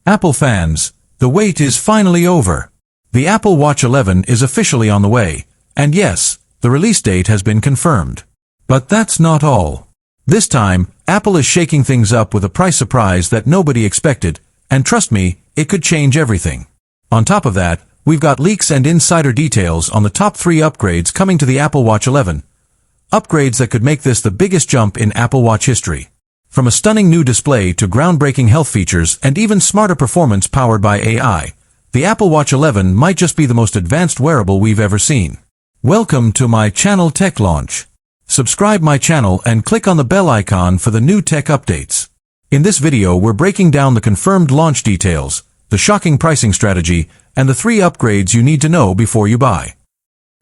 Apple fans, the wait is finally over. The Apple Watch 11 is officially on the way, and yes, the release date has been confirmed. But that's not all. This time, Apple is shaking things up with a price surprise that nobody expected, and trust me, it could change everything. On top of that, we've got leaks and insider details on the top 3 upgrades coming to the Apple Watch 11. Upgrades that could make this the biggest jump in Apple Watch history. From a stunning new display to groundbreaking health features and even smarter performance powered by AI, the Apple Watch 11 might just be the most advanced wearable we've ever seen. Welcome to my channel Tech Launch. Subscribe my channel and click on the bell icon for the new tech updates. In this video we're breaking down the confirmed launch details, the shocking pricing strategy, and the 3 upgrades you need to know before you buy.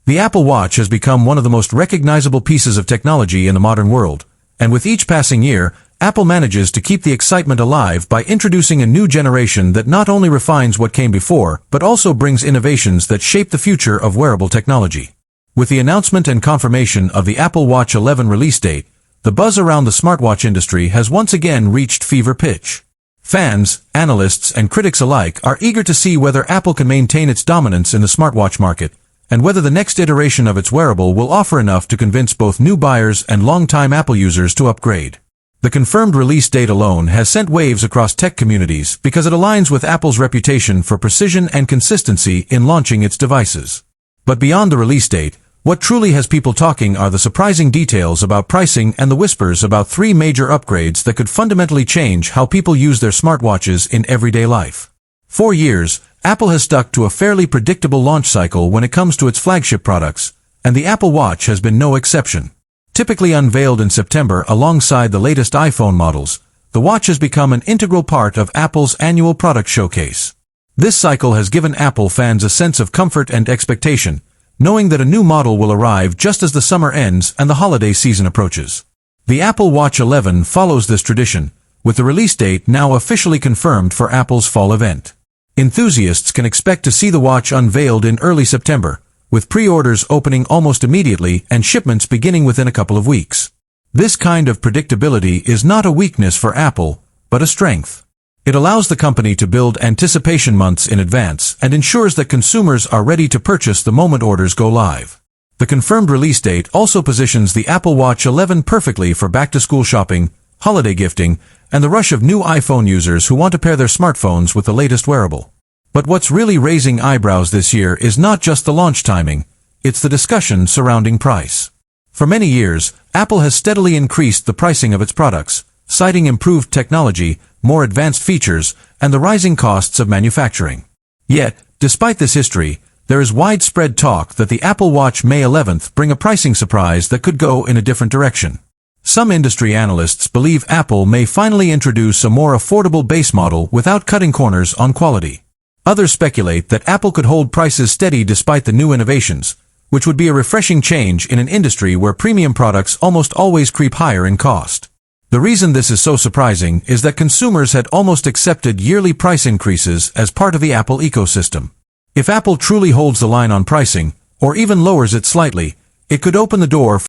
The Apple Watch has become one of the most recognizable pieces of technology in the modern world, and with each passing year, Apple manages to keep the excitement alive by introducing a new generation that not only refines what came before, but also brings innovations that shape the future of wearable technology. With the announcement and confirmation of the Apple Watch 11 release date, the buzz around the smartwatch industry has once again reached fever pitch. Fans, analysts, and critics alike are eager to see whether Apple can maintain its dominance in the smartwatch market, and whether the next iteration of its wearable will offer enough to convince both new buyers and long-time Apple users to upgrade. The confirmed release date alone has sent waves across tech communities because it aligns with Apple's reputation for precision and consistency in launching its devices. But beyond the release date, what truly has people talking are the surprising details about pricing and the whispers about 3 major upgrades that could fundamentally change how people use their smartwatches in everyday life. For years, Apple has stuck to a fairly predictable launch cycle when it comes to its flagship products, and the Apple Watch has been no exception. Typically unveiled in September alongside the latest iPhone models, the watch has become an integral part of Apple's annual product showcase. This cycle has given Apple fans a sense of comfort and expectation, knowing that a new model will arrive just as the summer ends and the holiday season approaches. The Apple Watch 11 follows this tradition, with the release date now officially confirmed for Apple's fall event. Enthusiasts can expect to see the watch unveiled in early September, with pre-orders opening almost immediately and shipments beginning within a couple of weeks. This kind of predictability is not a weakness for Apple, but a strength. It allows the company to build anticipation months in advance and ensures that consumers are ready to purchase the moment orders go live. The confirmed release date also positions the Apple Watch 11 perfectly for back-to-school shopping, holiday gifting, and the rush of new iPhone users who want to pair their smartphones with the latest wearable. But what's really raising eyebrows this year is not just the launch timing, it's the discussion surrounding price. For many years, Apple has steadily increased the pricing of its products, citing improved technology, more advanced features, and the rising costs of manufacturing. Yet, despite this history, there is widespread talk that the Apple Watch May 11th bring a pricing surprise that could go in a different direction. Some industry analysts believe Apple may finally introduce a more affordable base model without cutting corners on quality. Others speculate that Apple could hold prices steady despite the new innovations, which would be a refreshing change in an industry where premium products almost always creep higher in cost. The reason this is so surprising is that consumers had almost accepted yearly price increases as part of the Apple ecosystem. If Apple truly holds the line on pricing, or even lowers it slightly, it could open the door